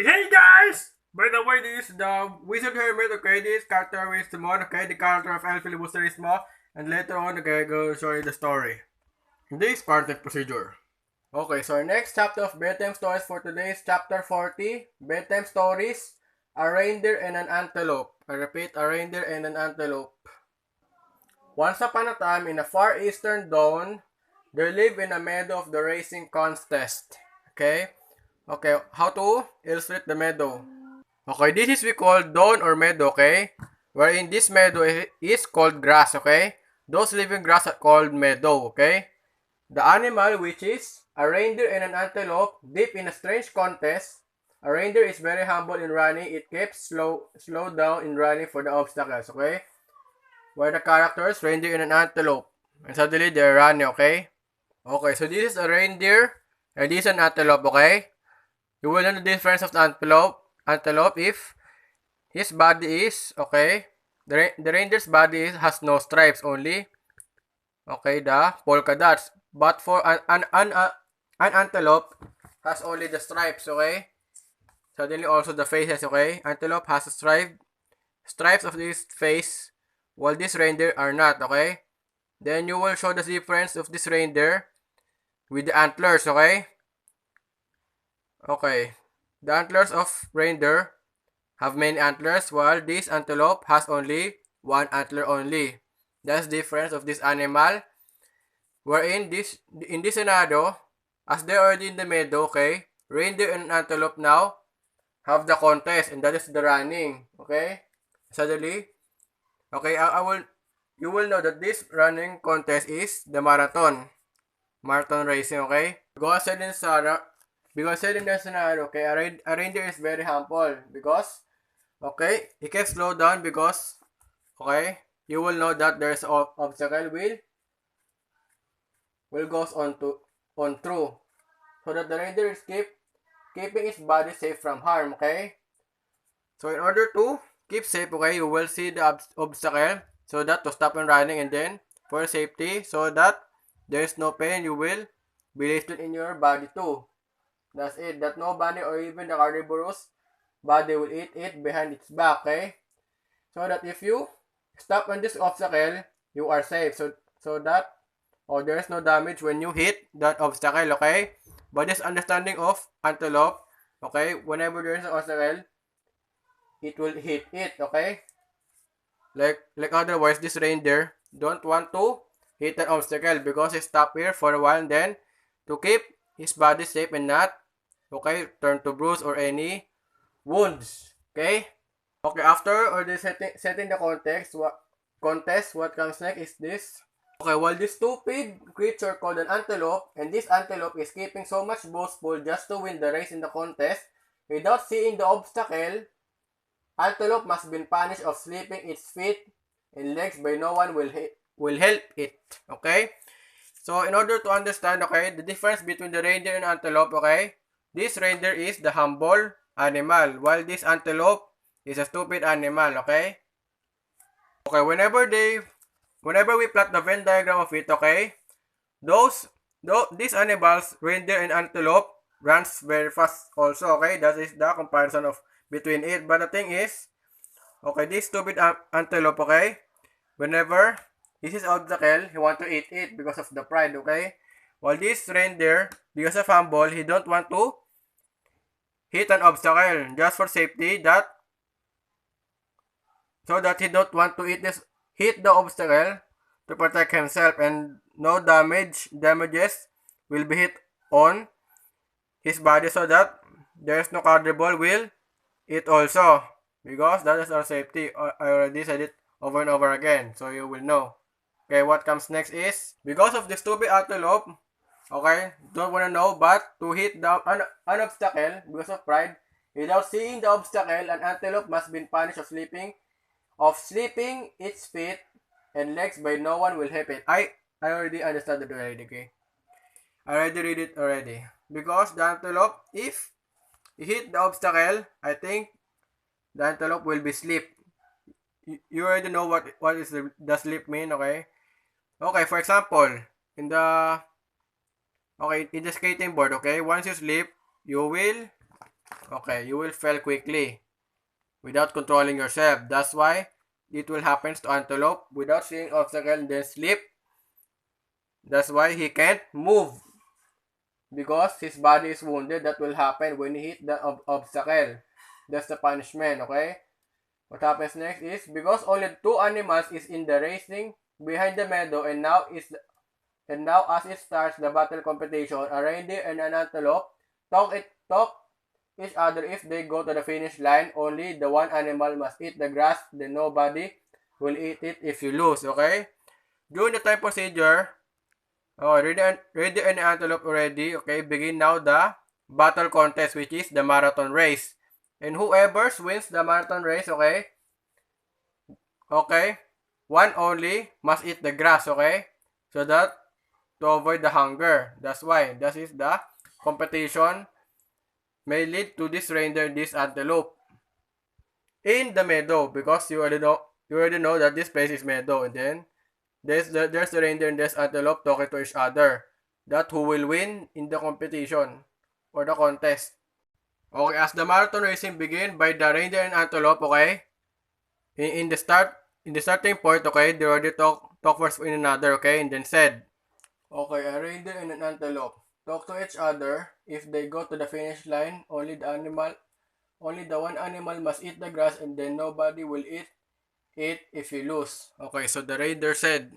Hey guys! By the way, this is the Wizard Hermit, okay? This character is Simoun, okay? The character of Filibusterismo. And later on, okay, I go show you the story. This part of procedure. Okay, so our next chapter of bedtime stories for today is chapter 40. Bedtime stories. A Reindeer and an Antelope. I repeat, a Reindeer and an Antelope. Once upon a time, in a far eastern dawn, there lived in a meadow of the racing contest. Okay? Okay, how to illustrate the meadow? Okay, this is we call dawn or meadow, okay? Wherein this meadow is called grass, okay? Those living grass are called meadow, okay? The animal, which is a reindeer and an antelope, deep in a strange contest. A reindeer is very humble in running. It keeps slow down in running for the obstacles, okay? Where the characters, reindeer and an antelope. And suddenly they're running, okay? Okay, so this is a reindeer and this is an antelope, okay? You will know the difference of the antelope if his body is, okay, the reindeer's body has no stripes only, okay, the polka dots. But for an antelope has only the stripes, okay? Suddenly also the faces, okay? Antelope has a stripes of this face, while this reindeer are not, okay? Then you will show the difference of this reindeer with the antlers, okay? Okay. The antlers of reindeer have many antlers, while this antelope has only one antler only. That's the difference of this animal. Wherein in this scenario, as they're already in the meadow, okay, reindeer and antelope now have the contest, and that is the running. Okay? Suddenly, okay, you will know that this running contest is the marathon racing, okay? Because said in the scenario, okay, a reindeer is very humble because, okay, he can slow down because, okay, you will know that there's obstacle will goes on through, so that the reindeer is keeping its body safe from harm, okay? So in order to keep safe, okay, you will see the obstacle so that to stop and running, and then for safety so that there is no pain, you will be lifted in your body too. That's it. That nobody or even the carnivorous body will eat it behind its back, okay? So that if you stop on this obstacle, you are safe. So that there is no damage when you hit that obstacle, okay? But this understanding of antelope, okay, whenever there is an obstacle, it will hit it, okay? Like otherwise, this reindeer don't want to hit an obstacle because he stop here for a while, and then to keep his body safe and not, okay, turn to bruise or any wounds, okay? Okay, after or the setting the contest, what comes next is this. Okay, while this stupid creature called an antelope, and this antelope is keeping so much boastful just to win the race in the contest, without seeing the obstacle, antelope must be punished of slipping its feet and legs by no one will help it, okay? So in order to understand, okay, the difference between the reindeer and antelope, okay, this reindeer is the humble animal, while this antelope is a stupid animal, okay? Okay, whenever we plot the Venn diagram of it, okay, these animals, reindeer and antelope, runs very fast also, okay? That is the comparison of between it. But the thing is, okay, this stupid antelope, okay, whenever this is obstacle, he want to eat it because of the pride, okay? While this reindeer, because of humble, he don't want to hit an obstacle just for safety, that so that he don't want to hit the obstacle to protect himself, and no damages will be hit on his body, so that there is no carnivore will eat also, because that is our safety. I already said it over and over again, so you will know. Okay, what comes next is, because of the stupid antelope, okay, don't wanna know, but to hit an obstacle because of pride, without seeing the obstacle, an antelope must be punished of slipping its feet and legs by no one will help it. I already understand it already, okay? I already read it already. Because the antelope, if you hit the obstacle, I think the antelope will be slip. You already know what is the slip mean, okay? Okay, for example, in the skating board, okay, once you slip, you will okay, you will fail quickly without controlling yourself. That's why it will happen to antelope without seeing obstacle and then sleep. That's why he can't move because his body is wounded. That will happen when he hit the obstacle. That's the punishment, okay? What happens next is because only two animals is in the racing behind the meadow and now as it starts the battle competition, a reindeer and an antelope talk each other if they go to the finish line. Only the one animal must eat the grass, then nobody will eat it if you lose, okay? During the time procedure, Reindeer and Antelope already, okay, begin now the battle contest which is the marathon race. And whoever wins the marathon race, okay, one only must eat the grass, okay? So that to avoid the hunger. That's why this is the competition may lead to this reindeer, this antelope in the meadow because you already know that this place is meadow, and then there's the reindeer and there's antelope talking to each other. That who will win in the competition or the contest. Okay, as the marathon racing begin by the reindeer and antelope, okay, in the starting point, okay, they already talk first with another, okay, and then said, okay, a reindeer and an antelope talk to each other. If they go to the finish line, only the one animal must eat the grass, and then nobody will eat it if you lose. Okay, so the reindeer said,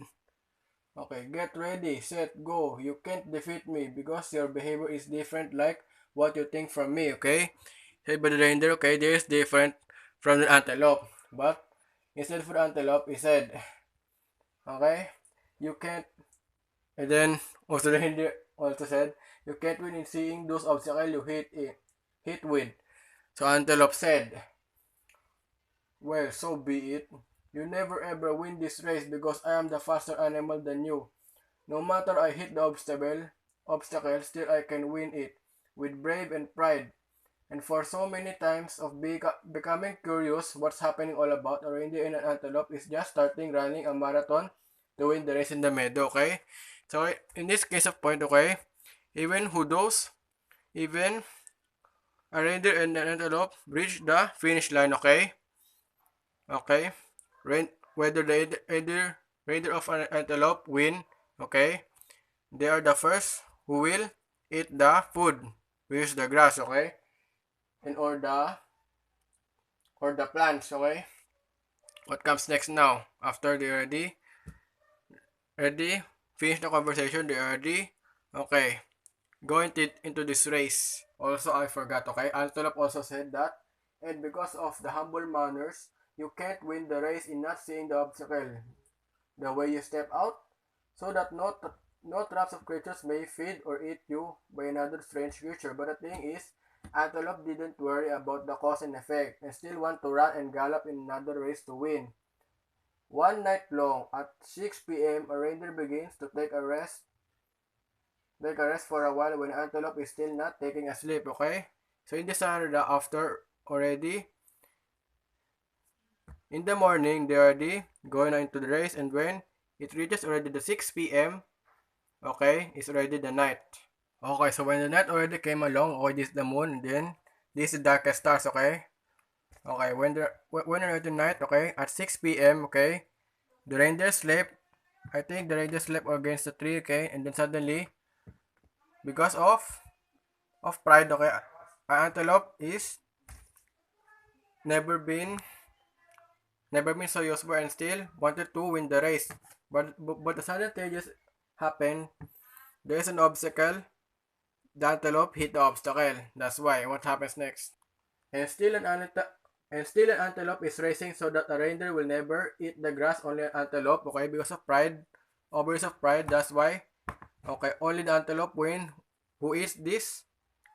okay, get ready, set, go. You can't defeat me because your behavior is different like what you think from me, okay? Said by the reindeer, okay, there is different from the antelope. But instead for the antelope, he said, okay, you can't, and then also the reindeer also said, you can't win in seeing those obstacles you hit with. So antelope said, well, so be it. You never ever win this race because I am the faster animal than you. No matter I hit the obstacle, still I can win it with brave and pride. And for so many times of becoming curious what's happening all about, a reindeer and an antelope is just starting running a marathon to win the race in the meadow, okay? So in this case of point, okay, even a reindeer and an antelope reach the finish line, okay? Okay? Whether the reindeer of an antelope win, okay? They are the first who will eat the food, which is the grass, okay? And or the plants, okay? What comes next now? After they ready, finish the conversation, they already, okay, going into this race. Also, I forgot, okay? Antelope also said that, and because of the humble manners, you can't win the race in not seeing the obstacle. The way you step out, so that no traps of creatures may feed or eat you by another strange creature. But the thing is, Antelope didn't worry about the cause and effect, and still want to run and gallop in another race to win. One night long, at 6 p.m., a reindeer begins to take a rest for a while when Antelope is still not taking a sleep, okay? So in the scenario after already, in the morning, they already going into the race, and when it reaches already the 6 p.m., okay, it's already the night. Okay, so when the night already came along, okay, this is the moon, and then this is the darkest stars, okay? Okay, when already night, okay, at 6 p.m., okay, the reindeer slept. I think the reindeer slept against the tree, okay, and then suddenly, because of pride, okay, an antelope is never been so useful and still wanted to win the race. But the sudden changes happen. There is an obstacle. The antelope hit the obstacle. That's why. What happens next? And still an antelope is racing so that a reindeer will never eat the grass. Only an antelope. Okay, because of pride, overuse of pride. That's why. Okay, only the antelope win who eats this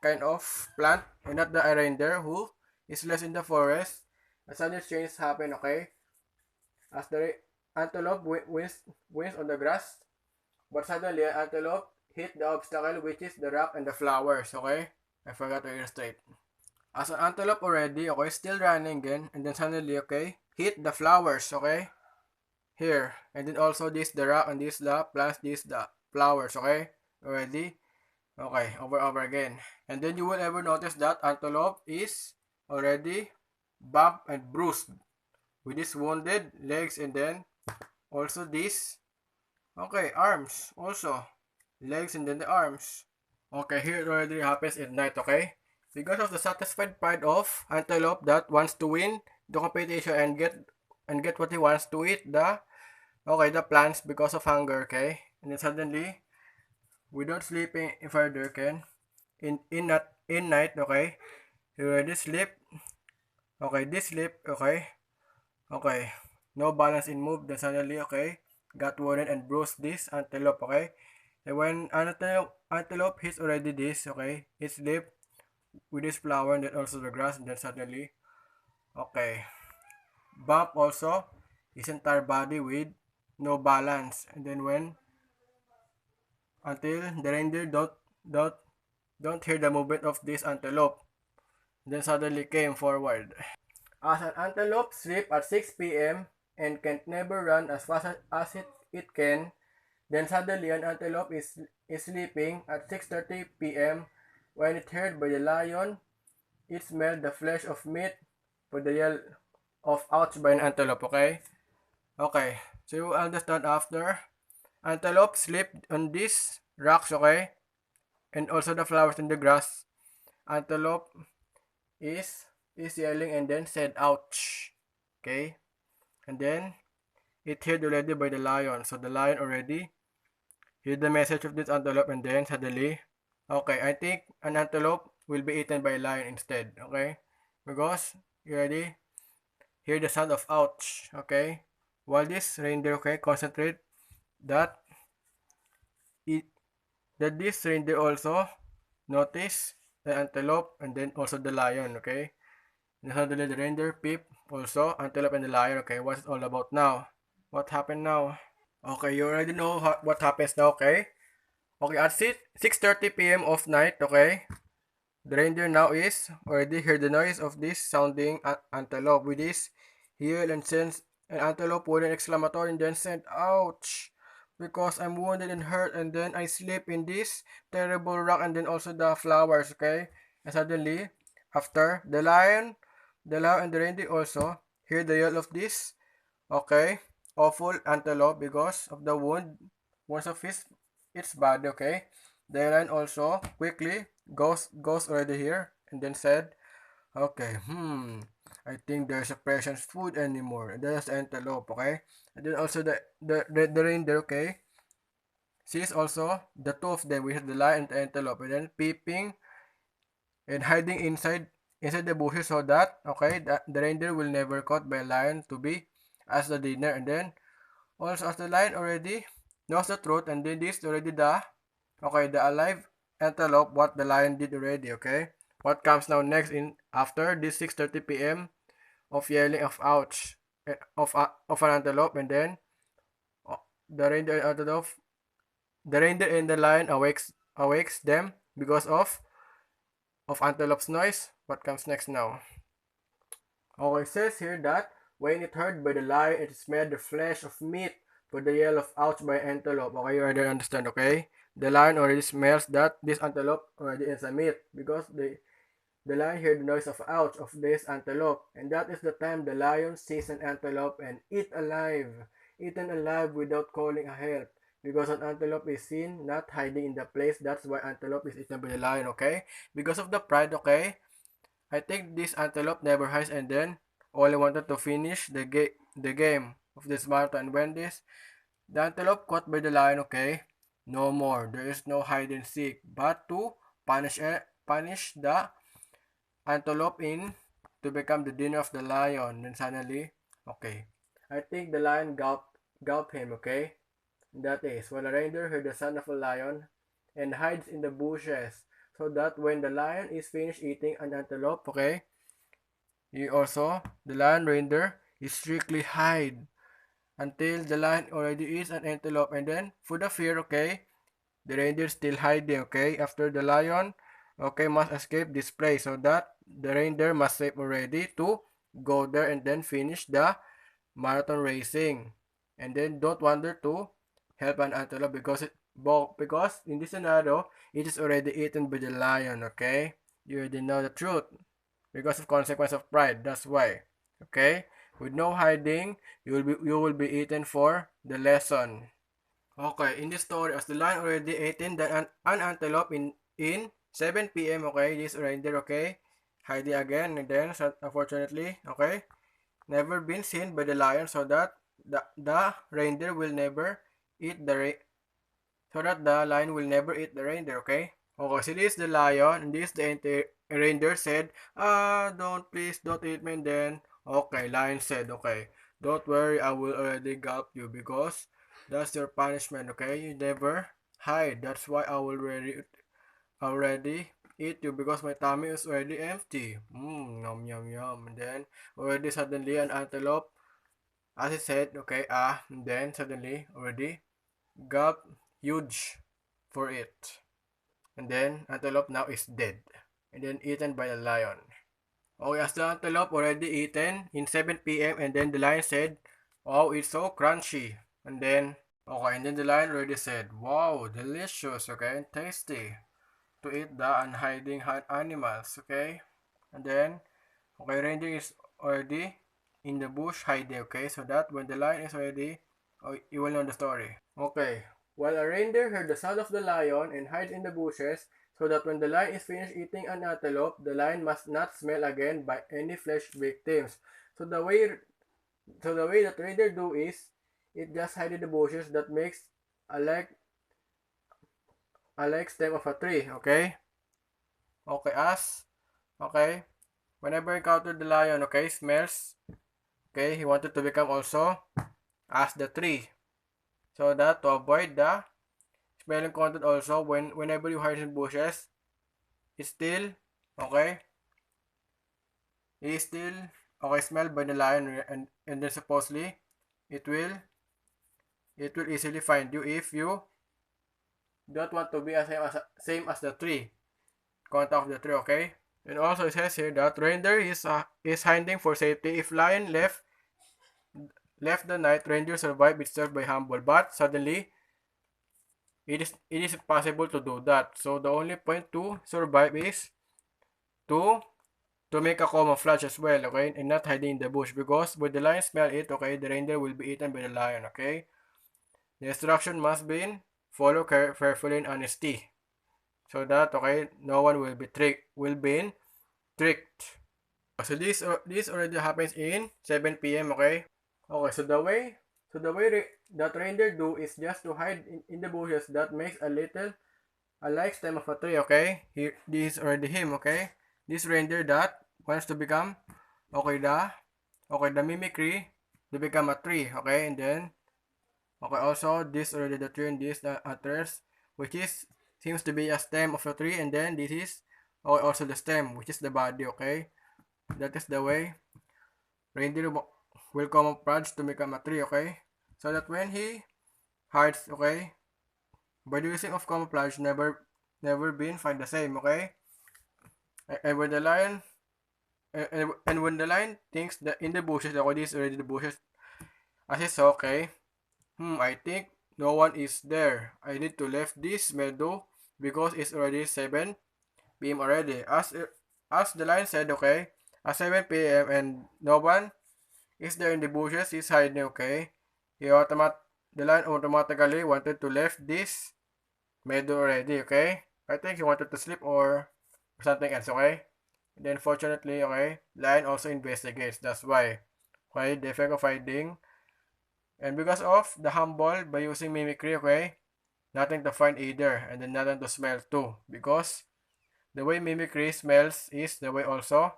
kind of plant, and not the reindeer who is less in the forest. A sudden change happen, okay? As the antelope wins on the grass, but suddenly an antelope hit the obstacle, which is the rock and the flowers, okay? I forgot to illustrate. As an antelope already, okay, still running again, and then suddenly, okay, hit the flowers, okay? Here, and then also this the rock, and this the plants, this the flowers, okay? Already, Okay, over again. And then you will ever notice that antelope is already bumped and bruised with his wounded legs, and then also this. Okay, arms also. Legs and then the arms. Okay, here it already happens at night, okay? Because of the satisfied pride of antelope that wants to win the competition and get what he wants to eat the plants because of hunger, okay? And then suddenly, without sleeping further, okay? In night, okay? He already sleep. Okay, this sleep, okay? Okay. No balance in move, then suddenly, okay? Got wounded and bruised this antelope, okay? And when antelope hits already this, okay? It sleep with this flower and then also the grass, and then suddenly, okay, bump also his entire body with no balance, and then when until the reindeer don't don't hear the movement of this antelope, then suddenly came forward. As an antelope sleep at 6 p.m. and can never run as fast as it can, then suddenly an antelope is sleeping at 6:30 p.m. When it heard by the lion, it smelled the flesh of meat for the yell of ouch by an antelope, okay? Okay, so you understand after antelope sleep on these rocks, okay? And also the flowers in the grass. Antelope is is yelling and then said ouch. Okay? And then it heard already by the lion. So the lion already heard the message of this antelope, and then suddenly, okay, I think an antelope will be eaten by a lion instead, okay? Because you already hear the sound of ouch, okay? While this reindeer, okay, concentrate that it that this reindeer also notice the antelope and then also the lion, okay? And suddenly the reindeer peep also antelope and the lion, okay? What's it all about now? What happened now? Okay, you already know what happens now, okay? Okay, at 6:30 p.m. of night, okay? The reindeer now is already hear the noise of this sounding antelope with this heel and sense an antelope with an exclamatory and then said, ouch! Because I'm wounded and hurt and then I sleep in this terrible rock and then also the flowers, okay? And suddenly, after the lion and the reindeer also hear the yell of this, okay, awful antelope because of the wounds of its body, okay? The lion also quickly goes already here and then said, okay, I think there's a precious food anymore. And there's antelope, okay? And then also the reindeer, okay? Sees also the two of them, which is the lion and the antelope, and then peeping and hiding inside the bushes so that, okay, the reindeer will never caught by a lion to be as the dinner. And then also as the lion already knows the truth, and then this already the alive antelope what the lion did already, okay? What comes now next in after this 6:30 p.m. of yelling of ouch of an antelope, and then the reindeer and antelope, the reindeer and the lion awakes them because of antelope's noise. What comes next now? Oh, it says here that when it heard by the lion, it smelled the flesh of meat for the yell of ouch by antelope. Okay, you already understand, okay? The lion already smells that this antelope already is a meat because the lion heard the noise of ouch of this antelope. And that is the time the lion sees an antelope and eaten alive without calling a help. Because an antelope is seen not hiding in the place, that's why antelope is eaten by the lion, okay? Because of the pride, okay? I think this antelope never hides and then only wanted to finish the game of this marathon. When the antelope caught by the lion, okay, no more. There is no hide and seek, but to punish the antelope in to become the dinner of the lion. Then suddenly, okay, I think the lion gulped him, okay. That is, when a reindeer heard the sound of a lion and hides in the bushes, so that when the lion is finished eating an antelope, okay, the lion reindeer is strictly hide until the lion already is an antelope, and then for the fear, okay, the reindeer still hiding, okay, after the lion, okay, must escape this place, so that the reindeer must save already to go there and then finish the marathon racing, and then don't wonder to help an antelope because in this scenario, it is already eaten by the lion, okay? You already know the truth. Because of consequence of pride, that's why. Okay? With no hiding, you will be eaten for the lesson. Okay, in this story, as the lion already eaten an antelope in 7 p.m., okay? This reindeer, okay? Hiding again, and then, so, unfortunately, okay? Never been seen by the lion, so that the reindeer will never eat so that the lion will never eat the reindeer, okay? Okay, so this is the lion, and this the reindeer said, please don't eat me, and then, okay, lion said, okay, don't worry, I will already gulp you, because that's your punishment, okay? You never hide, that's why I will already eat you, because my tummy is already empty. Yum, yum, yum, and then, already suddenly an antelope, as he said, okay, and then suddenly, already, gulp huge for it. And then antelope now is dead. And then eaten by a lion. Okay, as the antelope already eaten in 7 p.m. and then the lion said, oh, it's so crunchy. And then, okay, and then the lion already said, wow, delicious, okay, and tasty to eat the unhiding animals, okay? And then, okay, reindeer is already in the bush hiding, okay? So that when the lion is ready, oh, you will know the story. Okay, while a reindeer heard the sound of the lion and hides in the bushes, so that when the lion is finished eating an antelope, the lion must not smell again by any flesh victims. So the way that reindeer do is, it just hide in the bushes that makes a like stem of a tree, okay? Okay, okay, whenever encounter the lion, okay, smells, okay, he wanted to become also as the tree. So that to avoid the smelling content also, whenever you hide in bushes, it's still, okay, it's still, okay, smelled by the lion, and then supposedly, it will, it will easily find you if you don't want to be same as the tree, contact of the tree, okay? And also it says here that reindeer is hiding for safety. If lion left the night, reindeer survive itself by humble, but suddenly it is possible to do that. So the only point to survive is to make a camouflage as well, okay, and not hiding in the bush, because when the lion smell it, okay, the reindeer will be eaten by the lion, okay. The instruction must be followed carefully in honesty, so that, okay, no one will be tricked. So this already happens in 7 p.m. Okay. Okay. So the way that reindeer do is just to hide in the bushes that makes a like stem of a tree. Okay. Here, this is already him. Okay. This reindeer that wants to become, okay, the mimicry to become a tree. Okay. And then, okay, also this already the tree, and this the others, which is seems to be a stem of a tree, and then this is, okay, also the stem, which is the body. Okay. That is the way reindeer will camouflage to become a tree, okay? So that when he hides, okay, by the using of camouflage, never been find the same, okay? And when the lion and when the lion thinks that in the bushes, okay, this is already the bushes, as he saw, okay, I think no one is there. I need to left this meadow because it's already 7 p.m. already. As the lion said, okay, at 7 p.m. and no one is there in the bushes, he's hiding, okay? The lion automatically wanted to left this meadow already, okay? I think he wanted to sleep or something else, okay? Then fortunately, okay, lion also investigates, that's why. Okay, the effect of hiding. And because of the humble, by using mimicry, okay, nothing to find either, and then nothing to smell too. Because the way mimicry smells is the way also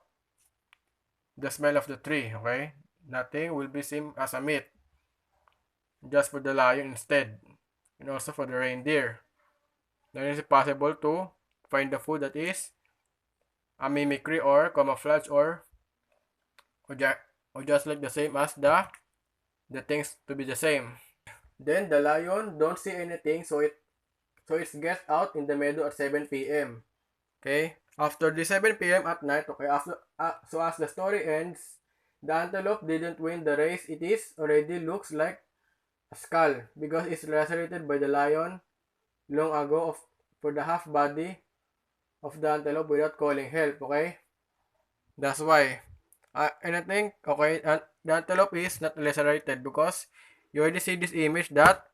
the smell of the tree, okay? Nothing will be seen as a meat, just for the lion instead, and also for the reindeer. Then it is possible to find the food that is a mimicry or camouflage or, or just like the same as the things to be the same. Then the lion don't see anything, so it gets out in the meadow at 7 p.m. Okay? After the 7 p.m. at night, okay, so as the story ends, the antelope didn't win the race. It already looks like a skull because it's lacerated by the lion long ago for the half body of the antelope without calling help, okay? That's why. And I think, okay, the antelope is not lacerated because you already see this image that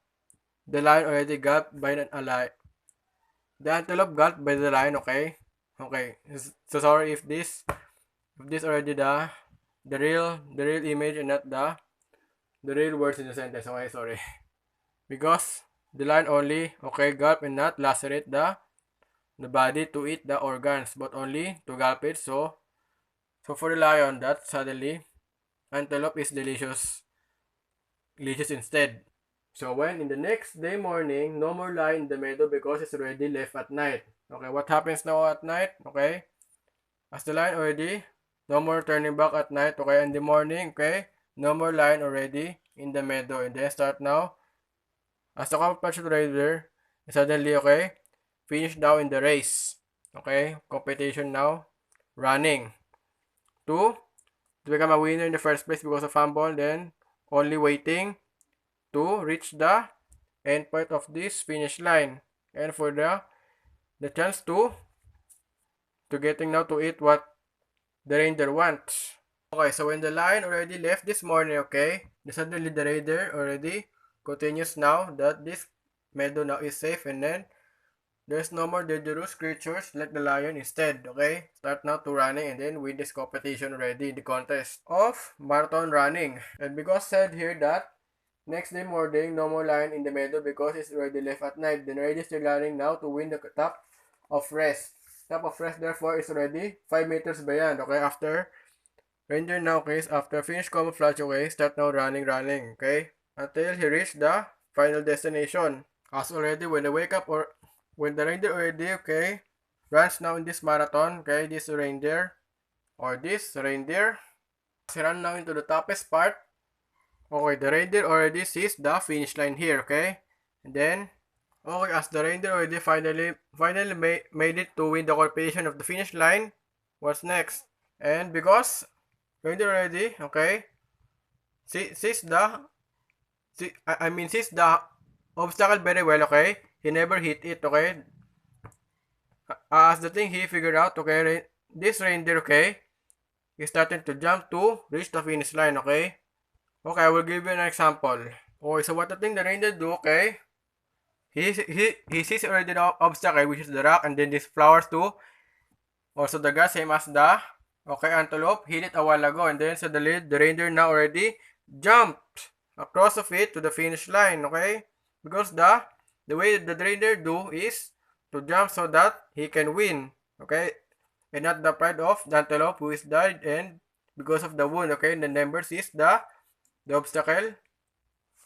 the lion already got by a lion. The antelope got by the lion, okay? Okay. So sorry if this already the real image and not the real words in the sentence. Okay, sorry. Because the lion only, okay, gulp and not lacerate the body to eat the organs, but only to gulp it. So for the lion, that suddenly antelope is delicious instead. So when in the next day morning, no more lion in the meadow because it's already left at night. Okay, what happens now at night? Okay, as the lion already, no more turning back at night. Okay, in the morning, okay, no more lion already in the meadow. And then start now. As the competition rider, suddenly, okay, finish now in the race. Okay, competition now, running to become a winner in the first place because of fumble, then only waiting to reach the end point of this finish line. And for the chance to getting now to eat what the reindeer wants. Okay, so when the lion already left this morning, okay, suddenly the reindeer already continues now that this meadow now is safe and then there's no more dangerous creatures like the lion instead, okay? Start now to running and then win this competition already, the contest of marathon running. And because said here that next day morning, no more lion in the meadow because it's already left at night. Then already still running now to win the top of rest. Top of rest therefore is already 5 meters beyond, okay? After reindeer now, okay, after finish camouflage, okay, start now running, okay? Until he reach the final destination. As already when they wake up or when the reindeer already, okay, runs now in this marathon, okay, this reindeer, he run now into the toughest part. Okay, the reindeer already sees the finish line here, okay, and then, okay, as the reindeer already finally made it to win the competition of the finish line, what's next? And because reindeer already, okay, sees the obstacle very well, okay, he never hit it, okay. As the thing he figured out, okay, this reindeer, okay, is starting to jump to reach the finish line, okay? Okay, I will give you an example. Okay, so what the thing the reindeer do, okay? He sees already the obstacle, which is the rock, and then these flowers too. Also the grass, same as the, okay, antelope, hit it a while ago, and then suddenly the reindeer now already jumped across of it to the finish line, okay? Because the way the reindeer do is to jump so that he can win, okay? And not the pride of the antelope who is died and because of the wound, okay? And the number is the obstacle,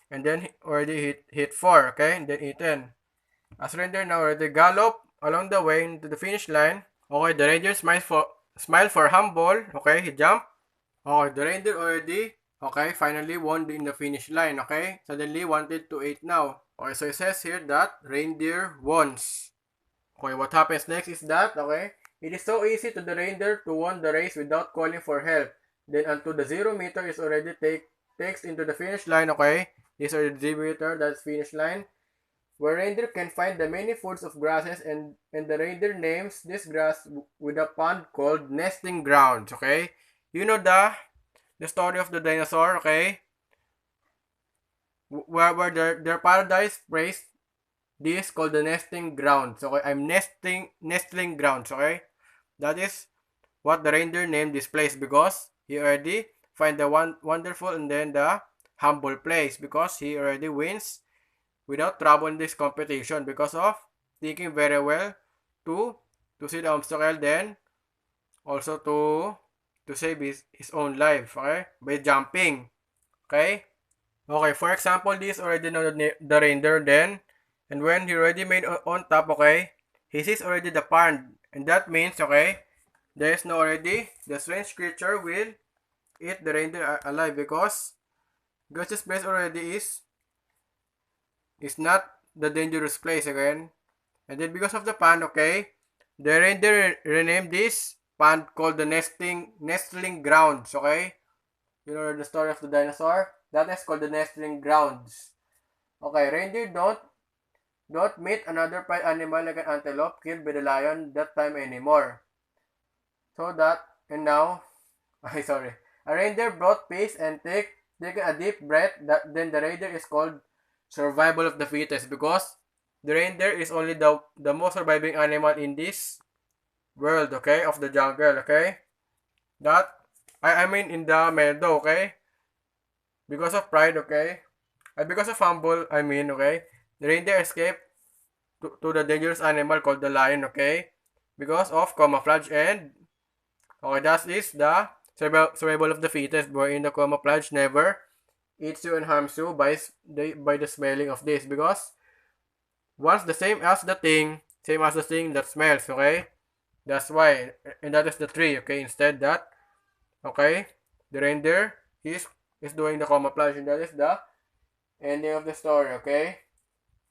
and then already hit 4, okay? And then eaten. As reindeer now already gallop along the way into the finish line, okay? The reindeer smile for humble, okay? He jump. Okay, the reindeer already, okay, finally won in the finish line, okay? Suddenly wanted to eat now. Okay, so it says here that reindeer wins. Okay, what happens next is that, okay, it is so easy to the reindeer to win the race without calling for help. Then until the 0 meter is already takes into the finish line, okay? This is the 0 meter, that's finish line. Where reindeer can find the many foods of grasses and the reindeer names this grass with a pond called nesting grounds, okay? You know the story of the dinosaur, okay? Where their paradise praised this called the nesting grounds, okay? I'm nestling grounds, okay? That is what the reindeer named this place because he already find the wonderful and then the humble place because he already wins without trouble in this competition because of thinking very well to see the obstacle, then also to save his own life, okay, by jumping, okay. Okay, for example, this already know the reindeer then, and when he already made on top, okay, he sees already the pond, and that means, okay, there is no already the strange creature will eat the reindeer alive because this place already is not the dangerous place again. And then because of the pond, okay, the reindeer renamed this pond called the nestling grounds, okay? You know the story of the dinosaur? That is called the nestling grounds. Okay, reindeer don't meet another pride animal like an antelope killed by the lion that time anymore. So that, and now, sorry. A reindeer brought peace and taking a deep breath, then the reindeer is called survival of the fittest because the reindeer is only the most surviving animal in this world, okay, of the jungle, okay? That, I mean in the meadow, okay? Because of pride, okay? Because of humble, I mean, okay? The reindeer escaped to the dangerous animal called the lion, okay? Because of camouflage and, okay, that is the survival of the fittest, wherein the camouflage never eats you and harms you by the smelling of this. Because once the same as the thing that smells, okay? That's why, and that is the tree, okay? Instead that, okay? The reindeer is doing the camouflage, and that is the ending of the story, okay?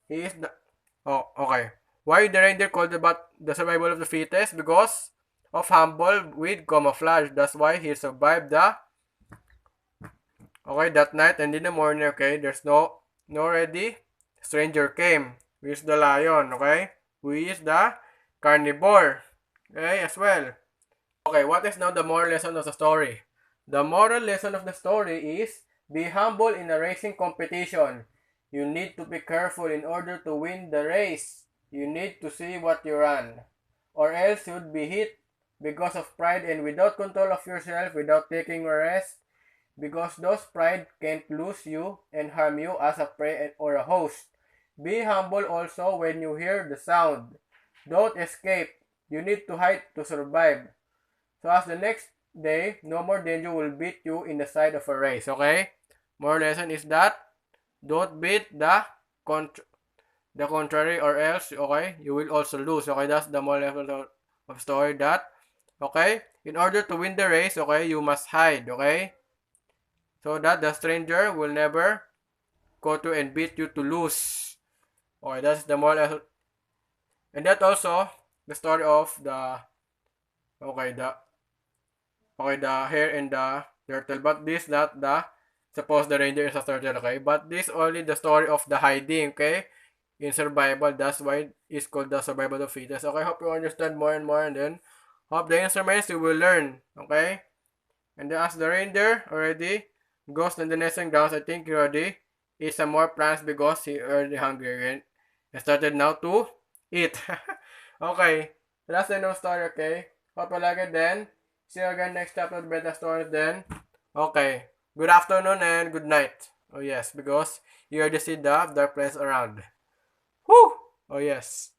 He is the, oh, okay. Why the reindeer called about the survival of the fittest? Because of humble with camouflage. That's why he survived the, okay, that night, and in the morning, okay, there's no ready stranger came, who is the lion, okay, who is the carnivore, okay, as well. Okay, what is now the moral lesson of the story? The moral lesson of the story is be humble in a racing competition. You need to be careful in order to win the race. You need to see what you run, or else you'd be hit because of pride and without control of yourself, without taking a rest, because those pride can't lose you and harm you as a prey or a host. Be humble also when you hear the sound. Don't escape. You need to hide to survive. So as the next day, no more danger will beat you in the side of a race, okay? Moral lesson is that don't beat the contrary or else, okay, you will also lose, okay? That's the moral lesson of story that, okay, in order to win the race, okay, you must hide, okay? So that the stranger will never go to and beat you to lose. Okay, that's the moral. And that also the story of the, okay, the hare and the turtle. But this not the, suppose the reindeer is a turtle, okay? But this only the story of the hiding, okay? In survival, that's why it's called the survival of fittest. Okay, hope you understand more and more, and then hope the instruments you will learn, okay? And then as the reindeer already goes to the nesting grounds, I think he already eat some more plants because he already hungry and started now to eat. Okay, that's the new story, okay? Hope you like it then. See you again next chapter of Beta Stories then. Okay, good afternoon and good night. Oh yes, because you already see the dark place around. Whoo! Oh yes.